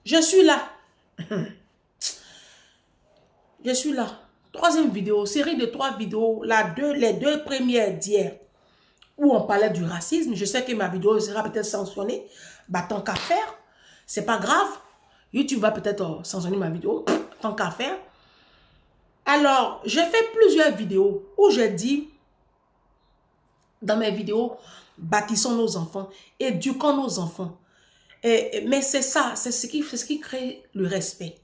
Je suis là. Je suis là. Troisième vidéo, série de 3 vidéos. Les deux premières d'hier, où on parlait du racisme. Je sais que ma vidéo sera peut-être sanctionnée. Bah, tant qu'à faire, c'est pas grave. YouTube va peut-être sanctionner ma vidéo. Tant qu'à faire. Alors, j'ai fait plusieurs vidéos où je dis, dans mes vidéos, bâtissons nos enfants, éduquons nos enfants. Mais c'est ça, c'est ce qui crée le respect.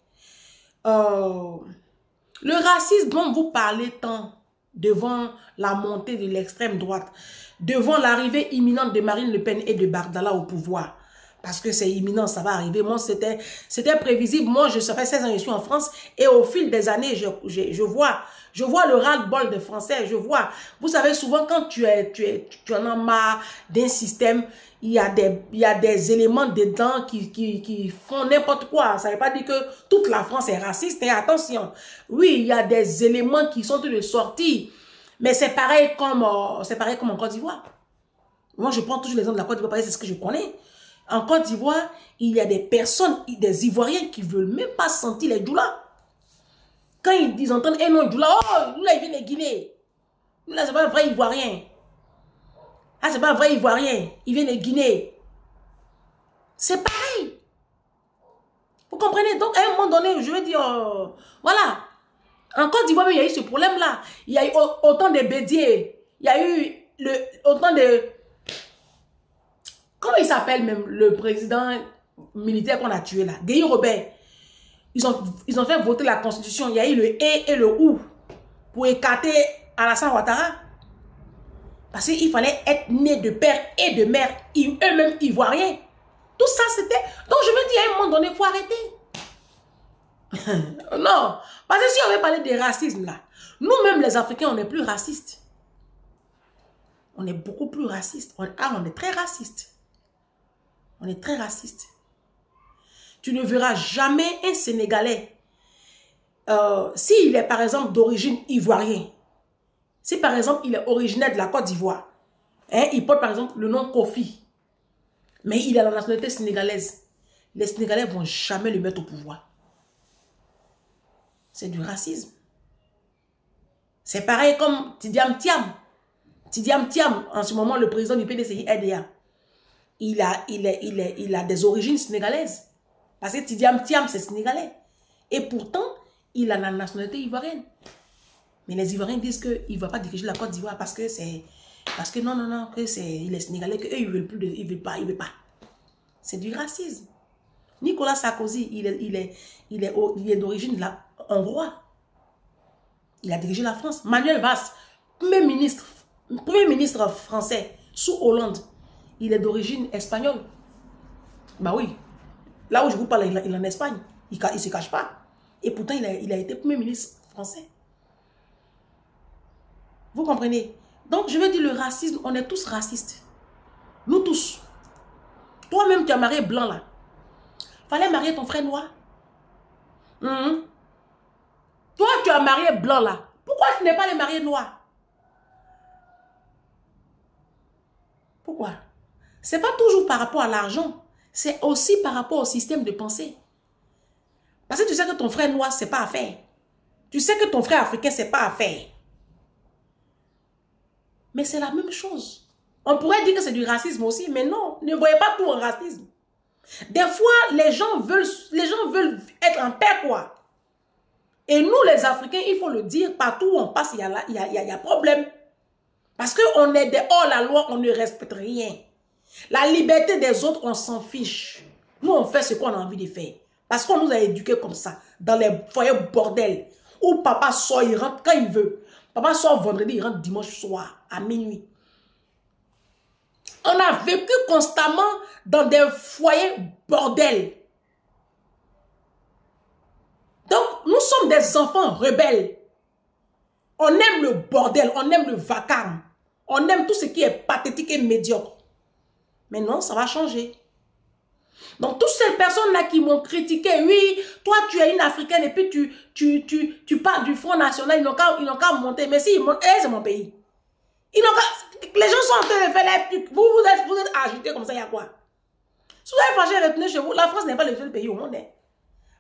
Le racisme dont vous parlez tant devant la montée de l'extrême droite, devant l'arrivée imminente de Marine Le Pen et de Bardala au pouvoir, parce que c'est imminent, ça va arriver. Moi, c'était prévisible. Moi, ça fait 16 ans que je suis en France et au fil des années, je vois le ras-le-bol des Français. Je vois. Vous savez, souvent, quand tu en as marre d'un système, il y a des éléments dedans qui font n'importe quoi. Ça ne veut pas dire que toute la France est raciste. Et attention, oui, il y a des éléments qui sont de sortie. Mais c'est pareil comme en Côte d'Ivoire. Moi, je prends toujours l'exemple de la Côte d'Ivoire parce que c'est ce que je connais. En Côte d'Ivoire, il y a des personnes, des Ivoiriens qui ne veulent même pas sentir les doulas. Quand ils entendent un nom doula, oh, doula, il vient de Guinée. Doula, c'est pas un vrai Ivoirien. Ah, c'est pas un vrai Ivoirien. Il vient de Guinée. C'est pareil. Vous comprenez? Donc, à un moment donné, je veux dire, voilà. En Côte d'Ivoire, il y a eu ce problème-là. Il y a eu autant de bédiers. Il y a eu autant de... Comment il s'appelle même le président militaire qu'on a tué là? Guy Robert. Ils ont fait voter la constitution. Il y a eu le et le ou pour écarter Alassane Ouattara. Parce qu'il fallait être né de père et de mère, eux-mêmes ivoiriens. Tout ça c'était... Donc je veux dire, à un moment donné, il faut arrêter. Non. Parce que si on veut parler de racisme là, nous-mêmes les Africains, on est plus racistes. On est beaucoup plus racistes. On est très racistes. On est très raciste. Tu ne verras jamais un Sénégalais, s'il est par exemple d'origine ivoirienne, si par exemple il est originaire de la Côte d'Ivoire, hein, il porte par exemple le nom Kofi, mais il a la nationalité sénégalaise, les Sénégalais ne vont jamais le mettre au pouvoir. C'est du racisme. C'est pareil comme Tidiam Thiam. Tidiam Thiam, en ce moment le président du PDCI RDA, il a des origines sénégalaises. Parce que Tidiam Thiam, c'est sénégalais. Et pourtant, il a la nationalité ivoirienne. Mais les Ivoiriens disent qu'il ne va pas diriger la Côte d'Ivoire parce que c'est... Parce que non, que il est sénégalais, qu'eux, ils ne veulent plus, ils ne veulent pas. C'est du racisme. Nicolas Sarkozy, il est d'origine hongroise. Il a dirigé la France. Manuel Valls, premier ministre français, sous Hollande, il est d'origine espagnole. Bah oui. Là où je vous parle, il est en Espagne. Il ne se cache pas. Et pourtant, il a été premier ministre français. Vous comprenez? Donc, je veux dire, le racisme, on est tous racistes. Nous tous. Toi-même, tu as marié blanc, là. Fallait marier ton frère noir. Toi, tu as marié blanc, là. Pourquoi tu n'es pas le marié noir? Pourquoi? Ce n'est pas toujours par rapport à l'argent. C'est aussi par rapport au système de pensée. Parce que tu sais que ton frère noir, ce n'est pas à faire. Tu sais que ton frère africain, ce n'est pas à faire. Mais c'est la même chose. On pourrait dire que c'est du racisme aussi, mais non, ne voyez pas tout en racisme. Des fois, les gens veulent être en paix, quoi. Et nous, les Africains, il faut le dire, partout où on passe, il y a problème. Parce qu'on est dehors la loi, on ne respecte rien. La liberté des autres, on s'en fiche. Nous, on fait ce qu'on a envie de faire. Parce qu'on nous a éduqués comme ça, dans les foyers bordel, où papa sort, il rentre quand il veut. Papa sort vendredi, il rentre dimanche soir, à minuit. On a vécu constamment dans des foyers bordel. Donc, nous sommes des enfants rebelles. On aime le bordel, on aime le vacarme. On aime tout ce qui est pathétique et médiocre. Mais non, ça va changer. Donc, toutes ces personnes-là qui m'ont critiqué, oui, toi, tu es une Africaine et puis tu parles du Front National, ils n'ont qu'à monter. Mais si, c'est mon pays. Les gens sont en train de faire les trucs. Vous êtes agités comme ça, il y a quoi? Si vous avez fâché, retournez chez vous. La France n'est pas le seul pays au monde. Hein.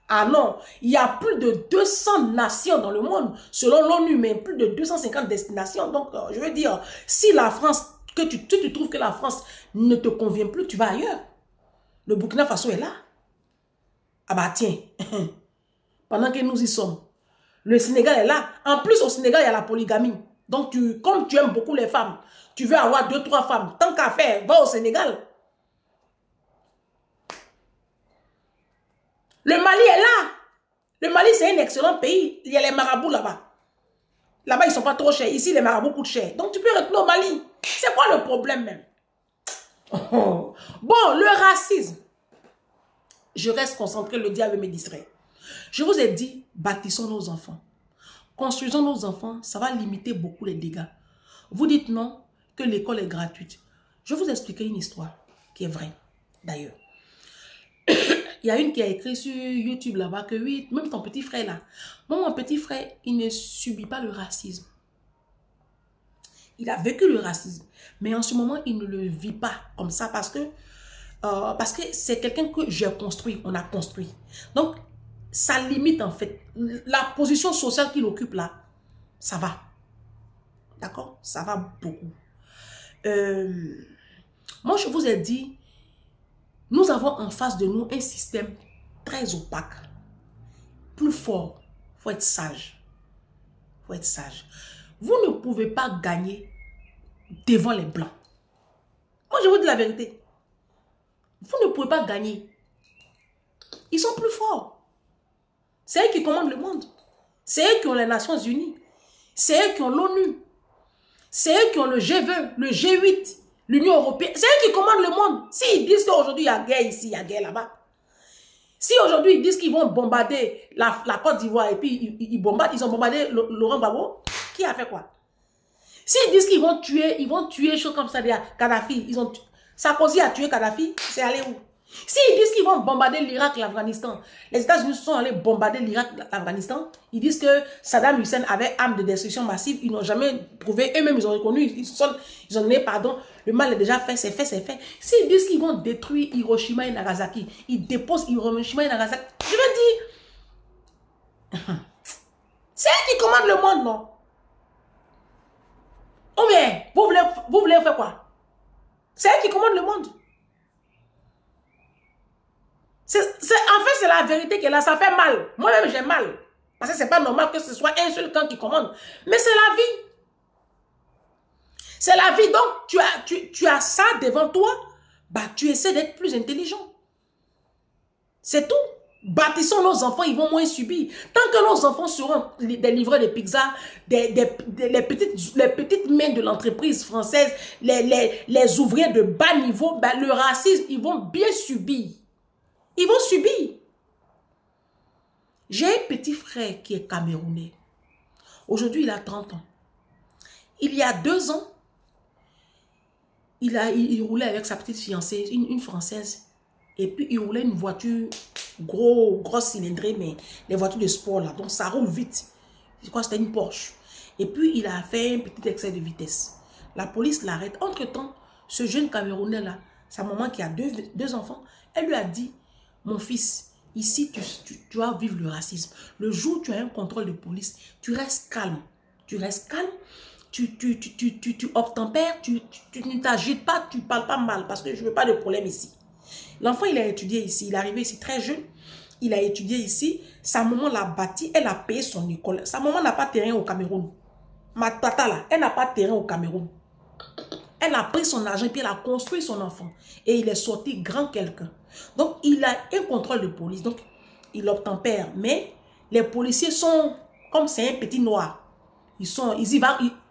Ah non, il y a plus de 200 nations dans le monde, selon l'ONU, mais plus de 250 destinations. Donc, je veux dire, si la France, que tu trouves que la France ne te convient plus, tu vas ailleurs. Le Burkina Faso est là. Ah bah tiens, pendant que nous y sommes, le Sénégal est là. En plus, au Sénégal, il y a la polygamie. Donc, comme tu aimes beaucoup les femmes, tu veux avoir 2-3 femmes, tant qu'à faire, va au Sénégal. Le Mali est là. Le Mali, c'est un excellent pays. Il y a les marabouts là-bas. Là-bas, ils ne sont pas trop chers. Ici, les marabouts coûtent cher. Donc, tu peux retourner au Mali. C'est quoi le problème même? Bon, le racisme. Je reste concentré, le diable me distrait. Je vous ai dit, bâtissons nos enfants. Construisons nos enfants, ça va limiter beaucoup les dégâts. Vous dites non, que l'école est gratuite. Je vais vous expliquer une histoire qui est vraie, d'ailleurs. Il y a une qui a écrit sur YouTube là-bas que oui, même ton petit frère là. Moi, mon petit frère, il ne subit pas le racisme. Il a vécu le racisme. Mais en ce moment, il ne le vit pas comme ça parce que c'est quelqu'un que j'ai construit, on a construit. Donc, ça limite en fait. La position sociale qu'il occupe là, ça va. D'accord? Ça va beaucoup. Moi, je vous ai dit, nous avons en face de nous un système très opaque, plus fort. Il faut être sage. Il faut être sage. Vous ne pouvez pas gagner devant les Blancs. Moi, je vous dis la vérité. Vous ne pouvez pas gagner. Ils sont plus forts. C'est eux qui commandent le monde. C'est eux qui ont les Nations Unies. C'est eux qui ont l'ONU. C'est eux qui ont le G20, le G8, l'Union européenne. C'est eux qui commandent le monde. S'ils disent qu'aujourd'hui, il y a guerre ici, il y a guerre là-bas. Si aujourd'hui, ils disent qu'ils vont bombarder la Côte d'Ivoire et puis ils bombardent, ils ont bombardé Laurent Gbagbo, qui a fait quoi? S'ils disent qu'ils vont tuer choses comme ça, Kadhafi, Sarkozy a tué Kadhafi, c'est allé où? S'ils disent qu'ils vont bombarder l'Irak, l'Afghanistan, les États-Unis sont allés bombarder l'Irak, l'Afghanistan, ils disent que Saddam Hussein avait arme de destruction massive, ils n'ont jamais prouvé, eux-mêmes ils ont reconnu, ils ont donné pardon, le mal est déjà fait, c'est fait, c'est fait. S'ils disent qu'ils vont détruire Hiroshima et Nagasaki, ils déposent Hiroshima et Nagasaki, je veux dire, c'est eux qui commandent le monde, non? Oh mais, vous voulez faire quoi? C'est eux qui commandent le monde. En fait, c'est la vérité qui est là. Ça fait mal. Moi-même, j'ai mal. Parce que c'est pas normal que ce soit un seul camp qui commande. Mais c'est la vie. C'est la vie. Donc, tu as ça devant toi. Bah, tu essaies d'être plus intelligent. C'est tout. Bâtissons nos enfants, ils vont moins subir. Tant que nos enfants seront des livreurs de pizza, les petites mains de l'entreprise française, les ouvriers de bas niveau, bah, le racisme, ils vont bien subir. Ils vont subir. J'ai un petit frère qui est camerounais. Aujourd'hui, il a 30 ans. Il y a 2 ans, il roulait avec sa petite fiancée, une Française. Et puis, il roulait une voiture grosse cylindrée, mais les voitures de sport là. Donc, ça roule vite. Je crois que c'était une Porsche. Et puis, il a fait un petit excès de vitesse. La police l'arrête. Entre-temps, ce jeune Camerounais là, sa maman qui a deux enfants, elle lui a dit, mon fils, ici, tu vas vivre le racisme. Le jour où tu as un contrôle de police, tu restes calme. Tu restes calme. Tu obtempères, tu ne t'agites pas, tu ne parles pas mal parce que je ne veux pas de problème ici. L'enfant, il a étudié ici. Il est arrivé ici très jeune. Il a étudié ici. Sa maman l'a bâti. Elle a payé son école. Sa maman n'a pas terrain au Cameroun. Ma tata là, elle n'a pas terrain au Cameroun. Elle a pris son argent et puis elle a construit son enfant. Et il est sorti grand quelqu'un. Donc, il a un contrôle de police. Donc, il obtempère. Mais les policiers sont, comme c'est un petit noir, ils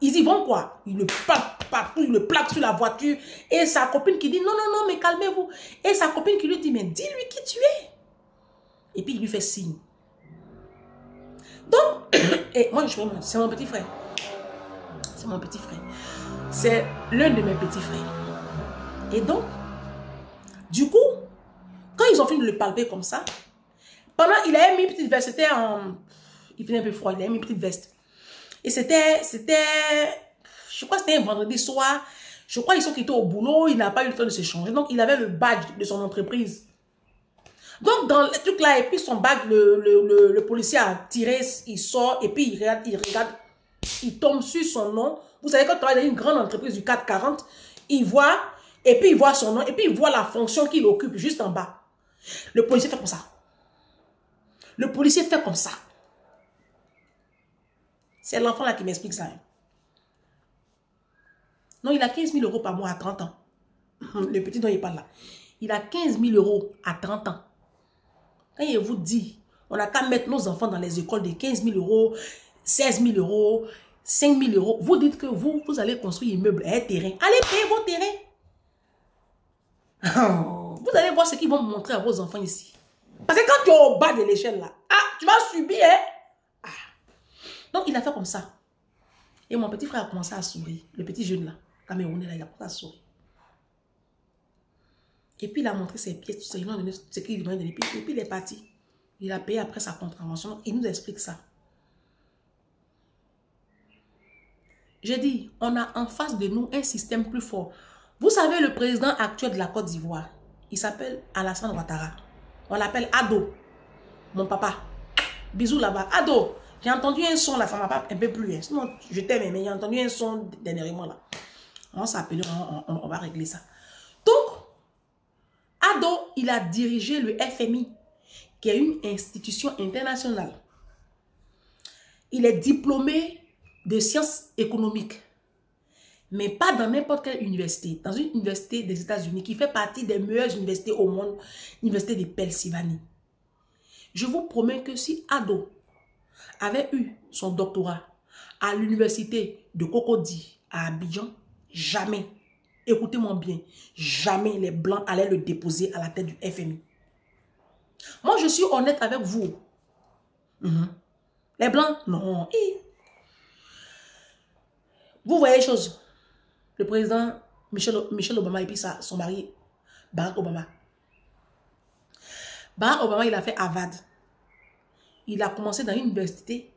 y vont quoi? Ils le plaquent partout, ils le plaquent sur la voiture. Et sa copine qui dit, non, non, non, mais calmez-vous. Et sa copine qui lui dit, mais dis-lui qui tu es. Et puis, il lui fait signe. Donc, et moi, c'est mon petit frère. C'est mon petit frère. C'est l'un de mes petits frères. Et donc, du coup, quand ils ont fini de le palper comme ça, il avait mis une petite veste, il faisait un peu froid, il avait mis une petite veste. Et je crois que c'était un vendredi soir, Je crois qu'ils sont quittés au boulot, il n'a pas eu le temps de se changer. Donc, il avait le badge de son entreprise. Donc, dans le truc là, et puis son badge, le policier a tiré, il sort, et puis il regarde, il tombe sur son nom. Vous savez, quand tu travailles dans une grande entreprise du 440, il voit, et puis il voit son nom, et puis il voit la fonction qu'il occupe juste en bas. Le policier fait comme ça. Le policier fait comme ça. C'est l'enfant là qui m'explique ça. Hein. Non, il a 15 000 euros par mois à 30 ans. Le petit dont il parle là. Il a 15 000 euros à 30 ans. Quand il vous dit, on n'a qu'à mettre nos enfants dans les écoles de 15 000 euros, 16 000 euros, 5 000 euros. Vous dites que vous allez construire un immeuble, un terrain. Allez payer vos terrains. Vous allez voir ce qu'ils vont montrer à vos enfants ici. Parce que quand tu es au bas de l'échelle là, tu vas subir. Hein? Donc il a fait comme ça. Et mon petit frère a commencé à sourire. Le petit jeune là, Camerounais là, il a commencé à sourire. Et puis il a montré ses pièces, tout ça. Il a donné ce qu'il lui a donné. Et puis il est parti. Il a payé après sa contravention. Il nous explique ça. J'ai dit, on a en face de nous un système plus fort. Vous savez, le président actuel de la Côte d'Ivoire, il s'appelle Alassane Ouattara. On l'appelle Ado. Mon papa. Bisous là-bas. Ado. J'ai entendu un son là, ça m'a pas un peu plu. Hein. Sinon, je t'aime, mais j'ai entendu un son dernièrement là. On s'appelle, on va régler ça. Donc, Ado, il a dirigé le FMI, qui est une institution internationale. Il est diplômé de sciences économiques, mais pas dans n'importe quelle université. Dans une université des États-Unis qui fait partie des meilleures universités au monde, l'université de Pennsylvanie. Je vous promets que si Ado avait eu son doctorat à l'université de Cocody à Abidjan, jamais, écoutez-moi bien, jamais les Blancs allaient le déposer à la tête du FMI. Moi, je suis honnête avec vous. Les Blancs, non. Vous voyez les choses. Le président Michelle Obama et puis son mari, Barack Obama. Barack Obama, il a fait Harvard. Il a commencé dans une université.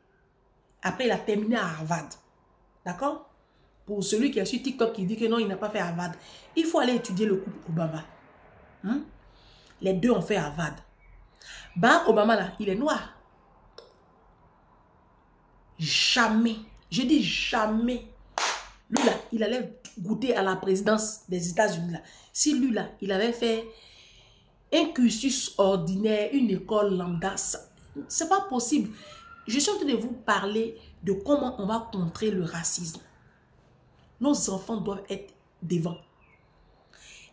Après, il a terminé à Harvard. D'accord? Pour celui qui est sur TikTok qui dit que non, il n'a pas fait Harvard. Il faut aller étudier le couple Obama. Les deux ont fait Harvard. Barack Obama, là, il est noir. Jamais. Je dis jamais. Lui, là, il allait goûter à la présidence des États-Unis. Si lui, là, il avait fait un cursus ordinaire, une école lambda, c'est pas possible. Je suis en train de vous parler de comment on va contrer le racisme. Nos enfants doivent être devant.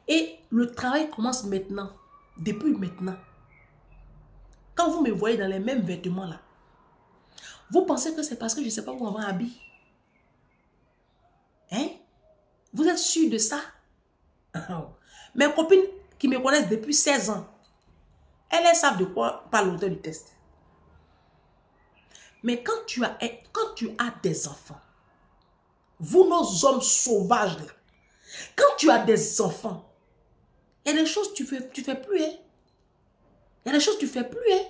Et le travail commence maintenant. Depuis maintenant. Quand vous me voyez dans les mêmes vêtements là, vous pensez que c'est parce que je ne sais pas où on va habiller? Hein? Vous êtes sûr de ça? Mes copines qui me connaissent depuis 16 ans, elles savent de quoi parle l'auteur du test. Mais quand tu as des enfants, vous, nos hommes sauvages, là, quand tu as des enfants, il y a des choses que tu fais plus. Hein? Il y a des choses que tu fais plus. Hein?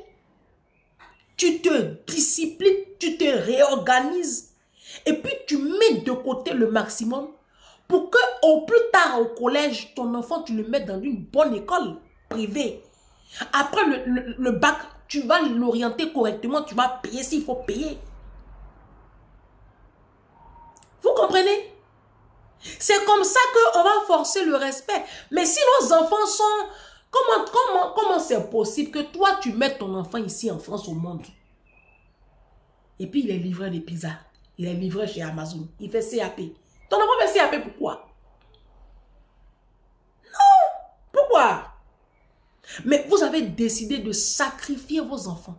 Tu te disciplines, tu te réorganises. Et puis tu mets de côté le maximum pour que au plus tard au collège, ton enfant, tu le mettes dans une bonne école privée. Après le bac, tu vas l'orienter correctement, tu vas payer s'il faut payer. Vous comprenez? C'est comme ça qu'on va forcer le respect. Mais si nos enfants sont... Comment c'est possible que toi, tu mettes ton enfant ici en France au monde? Et puis il est livreur de pizza. Il est livreur chez Amazon. Il fait CAP. Ton enfant fait CAP pourquoi? Non. Pourquoi? Mais vous avez décidé de sacrifier vos enfants.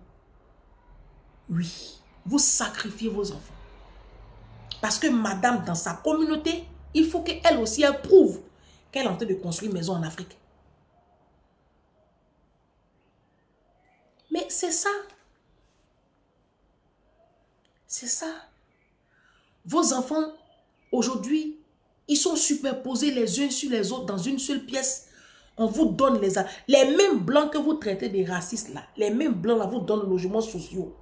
Oui. Vous sacrifiez vos enfants. Parce que madame, dans sa communauté, il faut qu'elle aussi prouve qu'elle est en train de construire une maison en Afrique. Mais c'est ça. C'est ça. Vos enfants, aujourd'hui, ils sont superposés les uns sur les autres dans une seule pièce. On vous donne les mêmes blancs que vous traitez des racistes là. Les mêmes blancs là vous donnent le logement sociaux.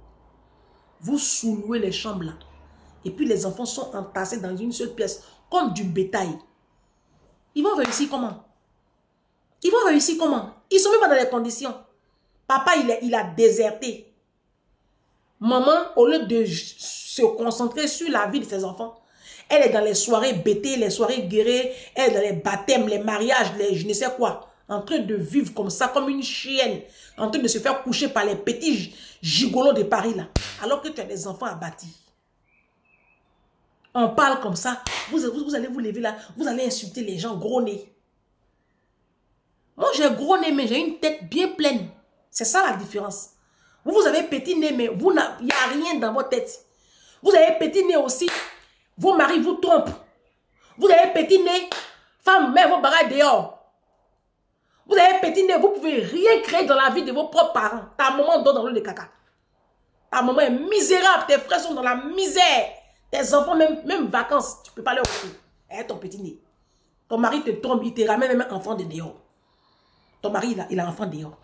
Vous sous-louez les chambres là. Et puis les enfants sont entassés dans une seule pièce comme du bétail. Ils vont réussir comment? Ils vont réussir comment? Ils sont même pas dans les conditions. Papa, il a déserté. Maman, au lieu de se concentrer sur la vie de ses enfants, elle est dans les soirées bêtées, les soirées guérées, elle est dans les baptêmes, les mariages, les je ne sais quoi, en train de vivre comme ça, comme une chienne, en train de se faire coucher par les petits gigolos de Paris, là, alors que tu as des enfants à bâtir. On parle comme ça, vous allez vous lever là, vous allez insulter les gens gros nez. Moi, j'ai gros nez, mais j'ai une tête bien pleine. C'est ça la différence. Vous avez petit nez, mais il n'y a rien dans votre tête. Vous avez petit nez aussi, vos maris vous trompent. Vous avez petit nez, femme, mets vos bagages dehors. Vous avez petit nez, vous ne pouvez rien créer dans la vie de vos propres parents. Ta maman dort dans l'eau de caca. Ta maman est misérable, tes frères sont dans la misère. Tes enfants, même vacances, tu ne peux pas leur offrir. Eh, ton petit nez. Ton mari te trompe, il te ramène même un enfant de dehors. Ton mari, il a un enfant dehors.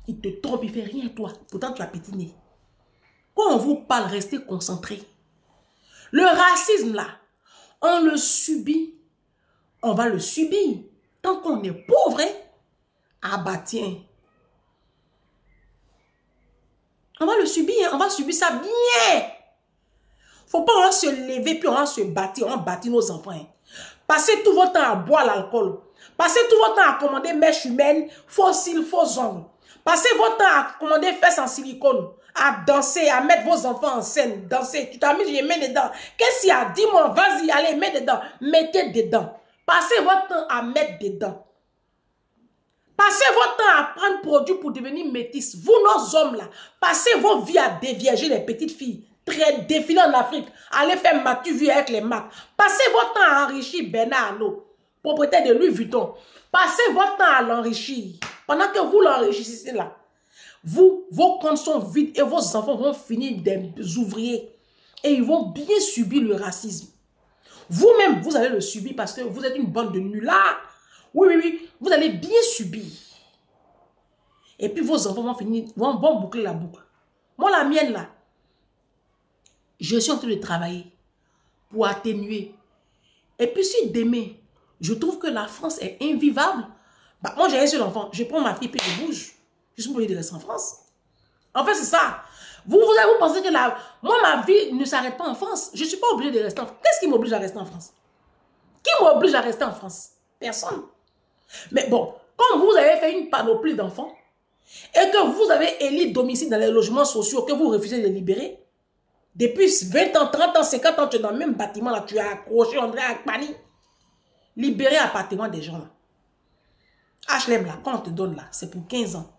Il te trompe, il ne fait rien à toi. Pourtant, tu as petit nez. Quand on vous parle, restez concentrés. Le racisme, là, on le subit. On va le subir. Tant qu'on est pauvre, ah bah tiens. On va le subir, hein? On va subir ça bien. Faut pas on va se lever puis on va se bâtir, on va bâtir nos enfants. Hein. Passez tout votre temps à boire l'alcool. Passez tout votre temps à commander mèches humaines, faux cils, faux ongles. Passez votre temps à commander fesses en silicone, à danser, à mettre vos enfants en scène, danser. Tu t'as mis les mains dedans. Qu'est-ce qu'il y a? Dis-moi, vas-y, allez, mets dedans. Mettez dedans. Passez votre temps à mettre dedans. Passez votre temps à prendre produit pour devenir métis. Vous, nos hommes là, passez vos vies à dévierger les petites filles. Très défiler en Afrique. Allez faire matu-vu avec les marques. Passez votre temps à enrichir Bernard Arnault, propriétaire de Louis Vuitton. Passez votre temps à l'enrichir. Pendant que vous l'enrichissez là, vous, vos comptes sont vides et vos enfants vont finir des ouvriers. Et ils vont bien subir le racisme. Vous-même, vous allez le subir parce que vous êtes une bande de nullards. Oui, oui, oui. Vous allez bien subir. Et puis vos enfants vont finir, vont boucler la boucle. Moi, la mienne là, je suis en train de travailler pour atténuer. Et puis si demain, je trouve que la France est invivable, bah, moi j'ai un seul enfant, je prends ma fille et je bouge. Je suis obligée de rester en France. En fait, c'est ça. Vous pensez que moi, ma vie ne s'arrête pas en France. Je ne suis pas obligée de rester en France. Qu'est-ce qui m'oblige à rester en France? Qui m'oblige à rester en France? Personne. Mais bon, comme vous avez fait une panoplie d'enfants et que vous avez élu domicile dans les logements sociaux que vous refusez de libérer, depuis 20 ans, 30 ans, 50 ans, tu es dans le même bâtiment là, tu as accroché André Akpani. Libérer appartement des gens là. HLM là, quand on te donne là, c'est pour 15 ans.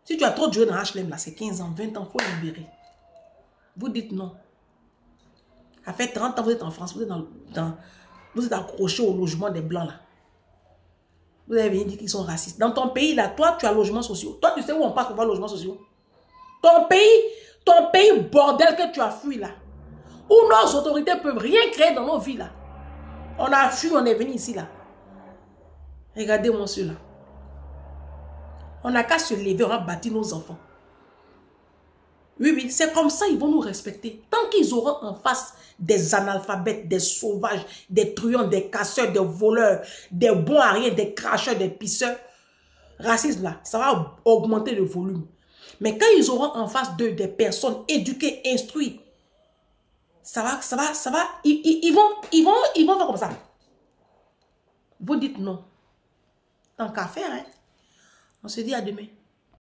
Si tu as trop duré dans HLM là, c'est 15 ans, 20 ans, il faut libérer. Vous dites non. Ça fait 30 ans, vous êtes en France, vous êtes, vous êtes accroché au logement des blancs là. Vous avez venu dire qu'ils sont racistes. Dans ton pays là, toi, tu as logement social. Toi, tu sais où on passe pour voir logement social. Ton pays bordel que tu as fui là. Où nos autorités peuvent rien créer dans nos vies là. On a fui, on est venu ici là. Regardez mon ceux là. On n'a qu'à se lever, on va bâtir nos enfants. Oui, oui, c'est comme ça ils vont nous respecter. Tant qu'ils auront en face des analphabètes, des sauvages, des truands, des casseurs, des voleurs, des bons à rien, des cracheurs, des pisseurs, racisme là, ça va augmenter le volume. Mais quand ils auront en face d'eux des personnes éduquées, instruites, ça va, ils vont faire comme ça. Vous dites non. Tant qu'à faire, hein. On se dit à demain.